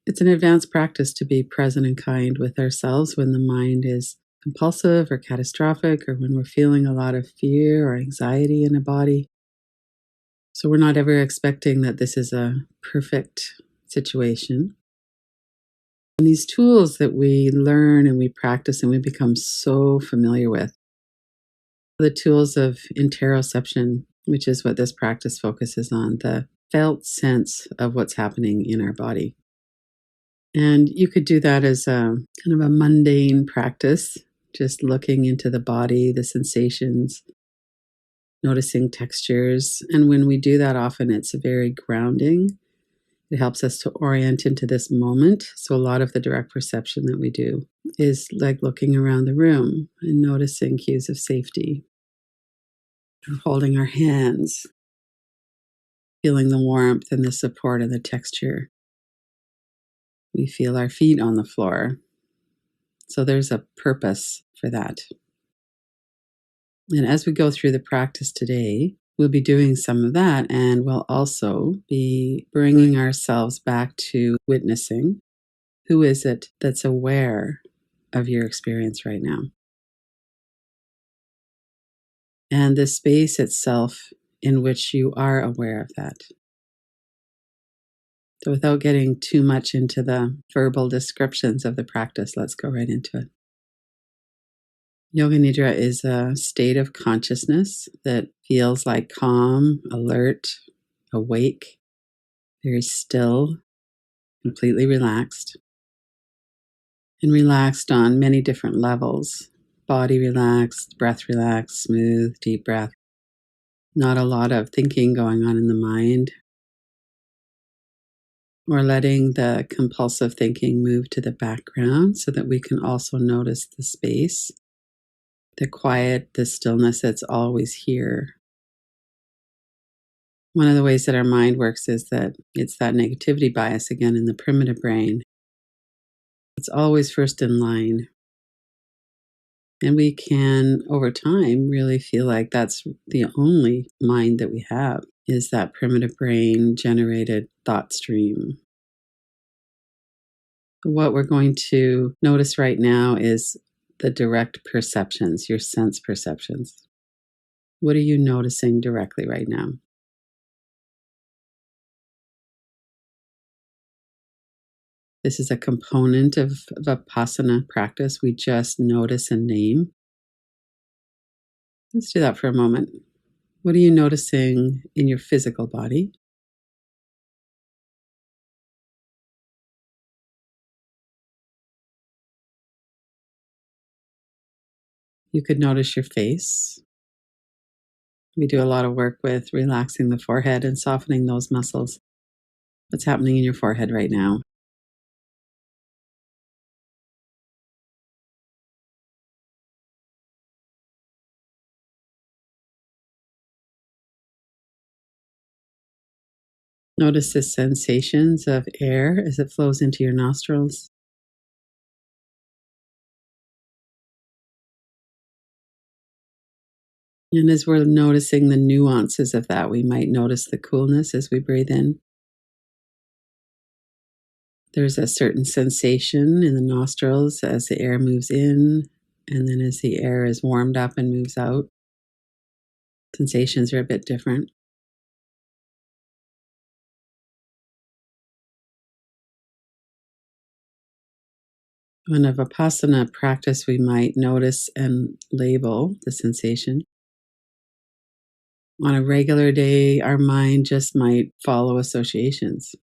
It's an advanced practice to be present and kind with ourselves when the mind is compulsive or catastrophic, or when we're feeling a lot of fear or anxiety in a body. So we're not ever expecting that this is a perfect situation. And these tools that we learn and we practice and we become so familiar with, the tools of interoception, which is what this practice focuses on, the felt sense of what's happening in our body. And you could do that as a kind of a mundane practice, just looking into the body, the sensations, noticing textures. And when we do that, often it's very grounding. It helps us to orient into this moment. So, a lot of the direct perception that we do is like looking around the room and noticing cues of safety, or holding our hands, feeling the warmth and the support and the texture. We feel our feet on the floor. So, there's a purpose for that. And as we go through the practice today, we'll be doing some of that, and we'll also be bringing ourselves back to witnessing. Who is it that's aware of your experience right now? And the space itself in which you are aware of that. So, without getting too much into the verbal descriptions of the practice, let's go right into it. Yoga Nidra is a state of consciousness that feels like calm, alert, awake, very still, completely relaxed, and relaxed on many different levels. Body relaxed, breath relaxed, smooth, deep breath. Not a lot of thinking going on in the mind, or letting the compulsive thinking move to the background so that we can also notice the space, the quiet, the stillness that's always here. One of the ways that our mind works is that it's that negativity bias again in the primitive brain. It's always first in line. And we can, over time, really feel like that's the only mind that we have, is that primitive brain generated thought stream. What we're going to notice right now is the direct perceptions, your sense perceptions. What are you noticing directly right now? This is a component of Vipassana practice. We just notice and name. Let's do that for a moment. What are you noticing in your physical body? You could notice your face. We do a lot of work with relaxing the forehead and softening those muscles. What's happening in your forehead right now? Notice the sensations of air as it flows into your nostrils. And as we're noticing the nuances of that, we might notice the coolness as we breathe in. There's a certain sensation in the nostrils as the air moves in, and then as the air is warmed up and moves out. Sensations are a bit different. In a Vipassana practice, we might notice and label the sensation. On a regular day, our mind just might follow associations,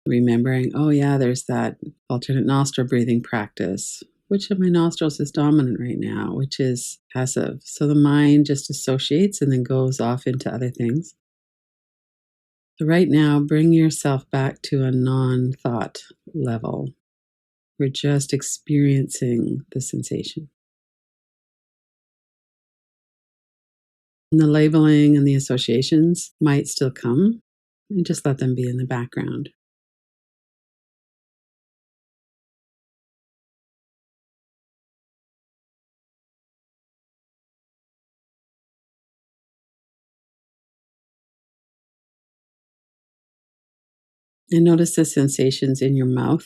remembering, oh, yeah, there's that alternate nostril breathing practice. Which of my nostrils is dominant right now? Which is passive? So the mind just associates and then goes off into other things. So right now, bring yourself back to a non-thought level. We're just experiencing the sensation. And the labeling and the associations might still come, and just let them be in the background. And notice the sensations in your mouth.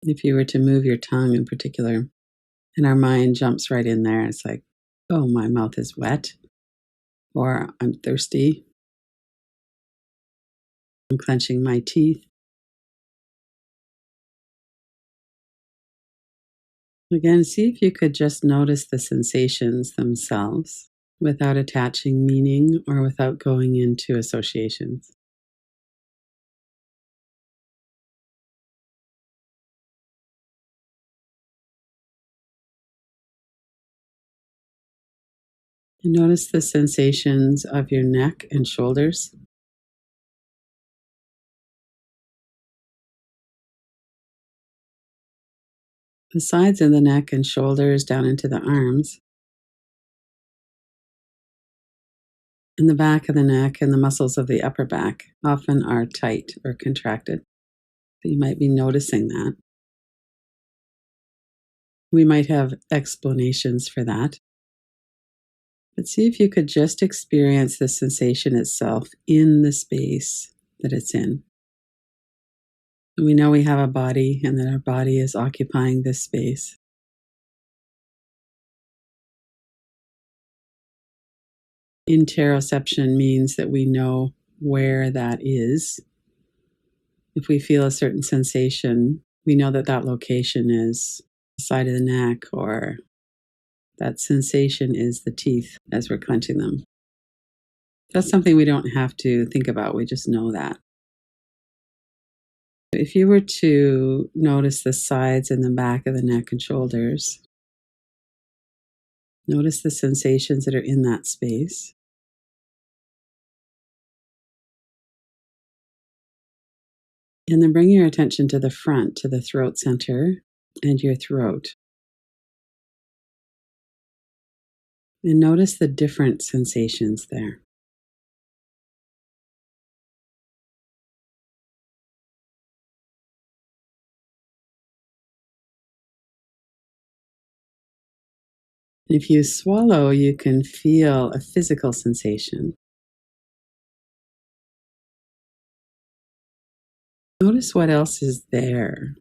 If you were to move your tongue in particular, and our mind jumps right in there, it's like, oh, my mouth is wet, or I'm thirsty, I'm clenching my teeth. Again, see if you could just notice the sensations themselves without attaching meaning or without going into associations. And notice the sensations of your neck and shoulders, the sides of the neck and shoulders down into the arms, and the back of the neck and the muscles of the upper back often are tight or contracted. So you might be noticing that. We might have explanations for that. But see if you could just experience the sensation itself in the space that it's in. We know we have a body and that our body is occupying this space. Interoception means that we know where that is. If we feel a certain sensation, we know that that location is the side of the neck, or that sensation is the teeth as we're clenching them. That's something we don't have to think about. We just know that. If you were to notice the sides and the back of the neck and shoulders, notice the sensations that are in that space. And then bring your attention to the front, to the throat center and your throat. And notice the different sensations there. If you swallow, you can feel a physical sensation. Notice what else is there.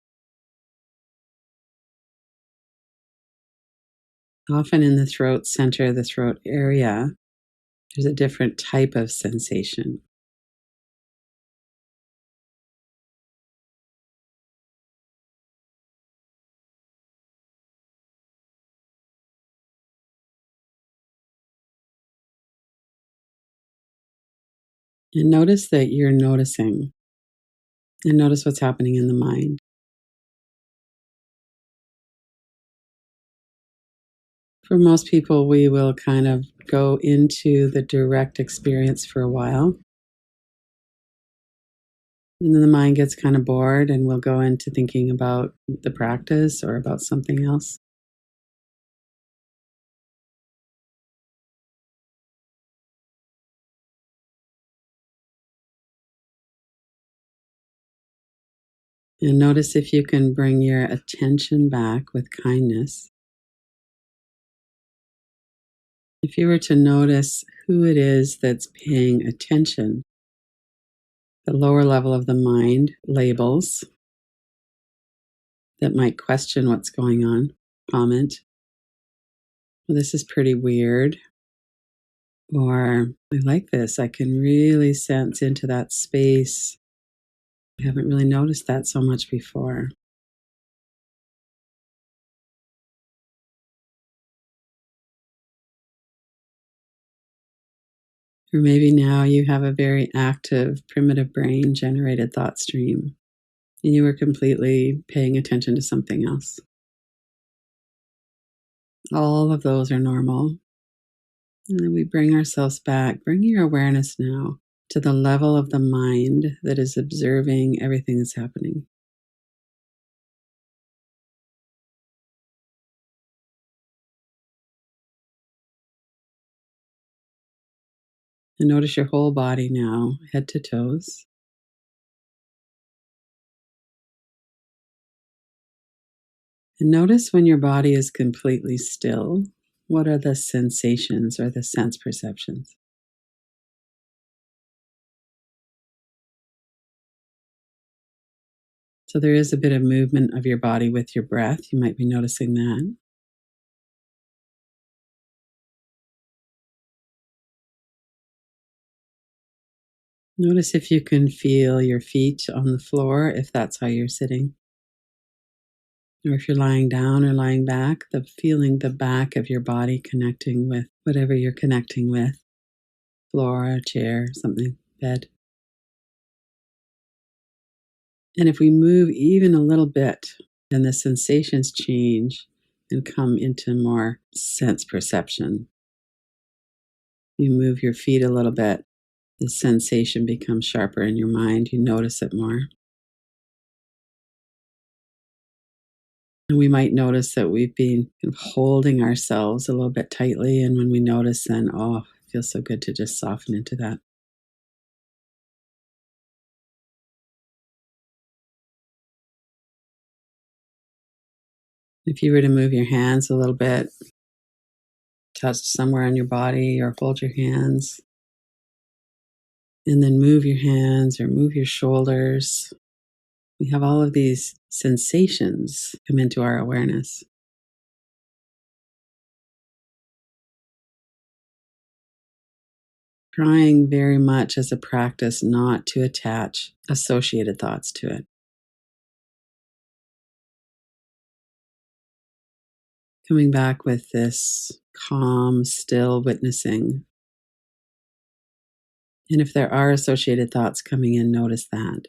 Often in the throat center, the throat area, there's a different type of sensation. And notice that you're noticing, and notice what's happening in the mind. For most people, we will kind of go into the direct experience for a while. And then the mind gets kind of bored, and we'll go into thinking about the practice or about something else. And notice if you can bring your attention back with kindness. If you were to notice who it is that's paying attention, the lower level of the mind labels that might question what's going on, comment, well, this is pretty weird, or I like this, I can really sense into that space. I haven't really noticed that so much before. Or maybe now you have a very active primitive brain generated thought stream and you were completely paying attention to something else. All of those are normal. And then we bring ourselves back, bring your awareness now to the level of the mind that is observing everything that's happening. And notice your whole body now, head to toes. And notice when your body is completely still, what are the sensations or the sense perceptions? So there is a bit of movement of your body with your breath. You might be noticing that. Notice if you can feel your feet on the floor, if that's how you're sitting. Or if you're lying down or lying back, the feeling the back of your body connecting with whatever you're connecting with, floor, chair, something, bed. And if we move even a little bit, then the sensations change and come into more sense perception. You move your feet a little bit, the sensation becomes sharper in your mind. You notice it more. And we might notice that we've been kind of holding ourselves a little bit tightly. And when we notice, then, oh, it feels so good to just soften into that. If you were to move your hands a little bit, touch somewhere on your body or hold your hands, and then move your hands or move your shoulders, we have all of these sensations come into our awareness. Trying very much as a practice not to attach associated thoughts to it. Coming back with this calm, still witnessing. And if there are associated thoughts coming in, notice that.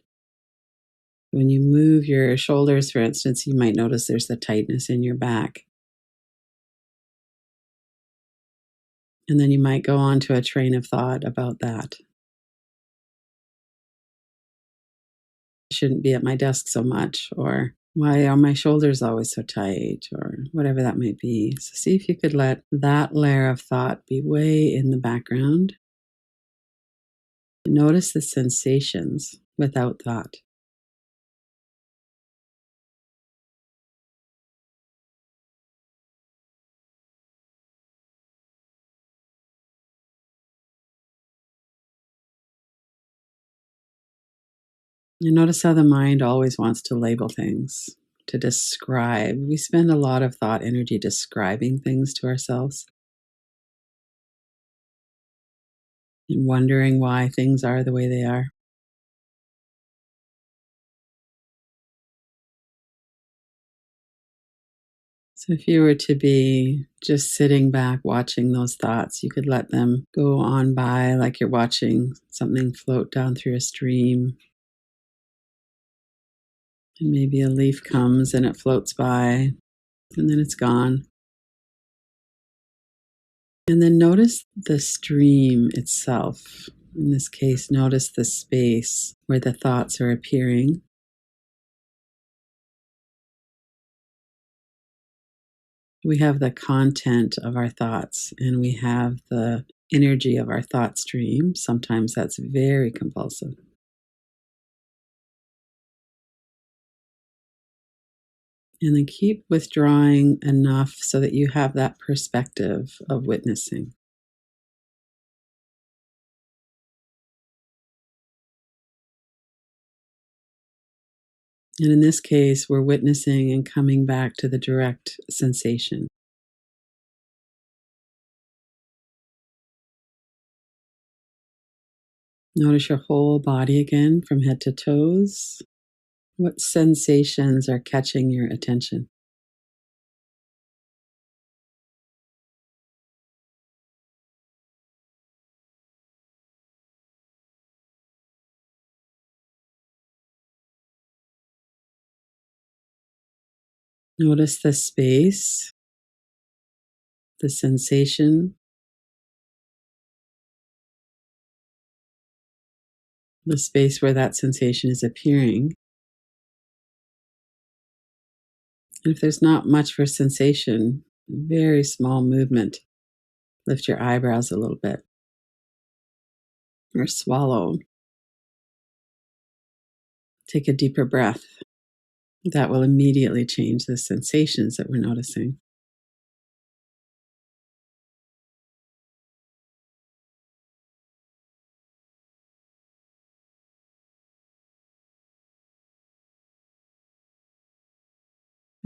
When you move your shoulders, for instance, you might notice there's a tightness in your back. And then you might go on to a train of thought about that. I shouldn't be at my desk so much, or why are my shoulders always so tight, or whatever that might be. So see if you could let that layer of thought be way in the background. Notice the sensations without thought. You notice how the mind always wants to label things, to describe. We spend a lot of thought energy describing things to ourselves and wondering why things are the way they are. So if you were to be just sitting back watching those thoughts, you could let them go on by like you're watching something float down through a stream. And maybe a leaf comes and it floats by and then it's gone. And then notice the stream itself. In this case, notice the space where the thoughts are appearing. We have the content of our thoughts and we have the energy of our thought stream. Sometimes that's very compulsive. And then keep withdrawing enough so that you have that perspective of witnessing. And in this case, we're witnessing and coming back to the direct sensation. Notice your whole body again from head to toes. What sensations are catching your attention? Notice the space, the sensation, the space where that sensation is appearing. And if there's not much for sensation, very small movement, lift your eyebrows a little bit or swallow. Take a deeper breath. That will immediately change the sensations that we're noticing.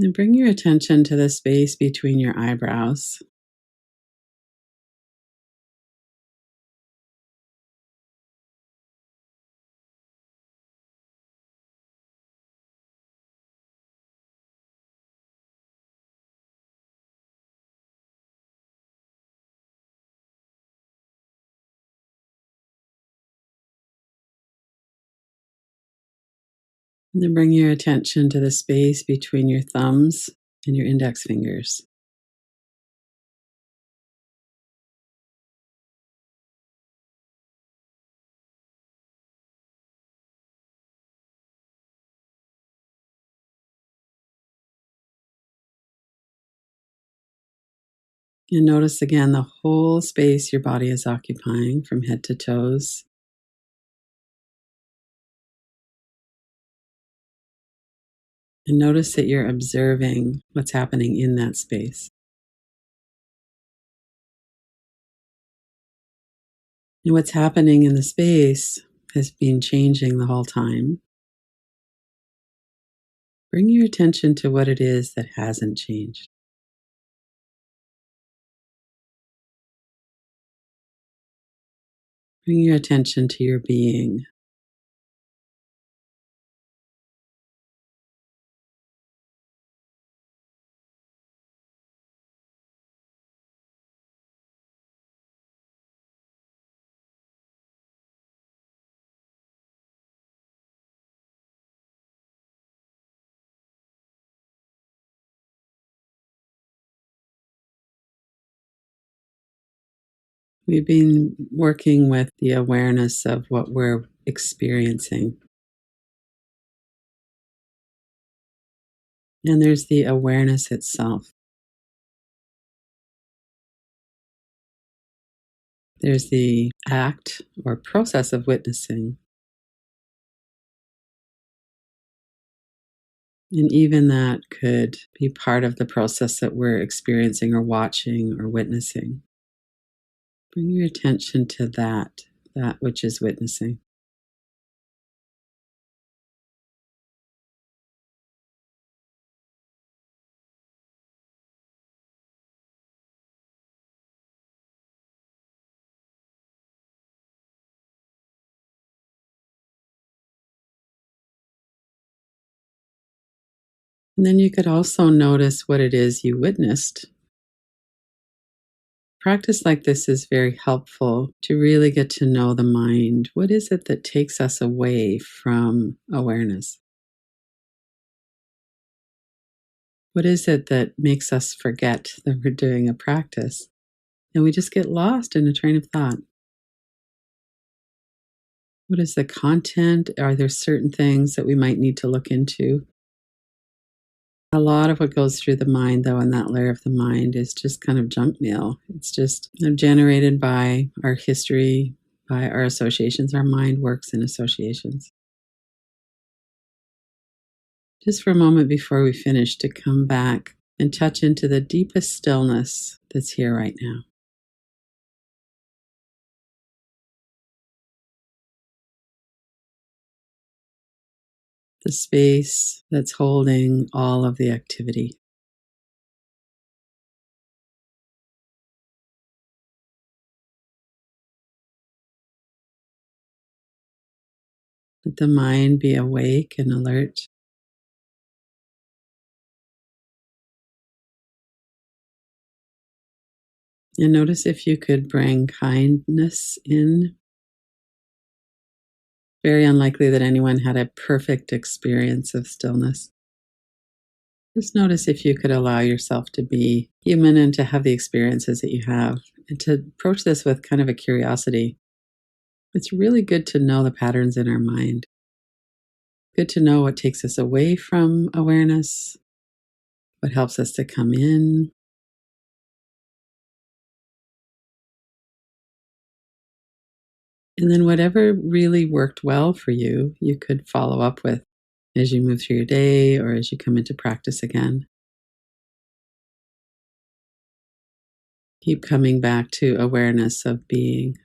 And bring your attention to the space between your eyebrows. And then bring your attention to the space between your thumbs and your index fingers. And notice again the whole space your body is occupying from head to toes. And notice that you're observing what's happening in that space. And what's happening in the space has been changing the whole time. Bring your attention to what it is that hasn't changed. Bring your attention to your being. We've been working with the awareness of what we're experiencing. And there's the awareness itself. There's the act or process of witnessing. And even that could be part of the process that we're experiencing or watching or witnessing. Bring your attention to that which is witnessing. And then you could also notice what it is you witnessed. Practice like this is very helpful to really get to know the mind. What is it that takes us away from awareness? What is it that makes us forget that we're doing a practice? And we just get lost in a train of thought. What is the content? Are there certain things that we might need to look into? A lot of what goes through the mind, though, in that layer of the mind is just kind of junk mail. It's just generated by our history, by our associations. Our mind works in associations. Just for a moment before we finish, to come back and touch into the deepest stillness that's here right now. The space that's holding all of the activity. Let the mind be awake and alert. And notice if you could bring kindness in. Very unlikely that anyone had a perfect experience of stillness. Just notice if you could allow yourself to be human and to have the experiences that you have, and to approach this with kind of a curiosity. It's really good to know the patterns in our mind. Good to know what takes us away from awareness, what helps us to come in. And then whatever really worked well for you, you could follow up with as you move through your day or as you come into practice again. Keep coming back to awareness of being.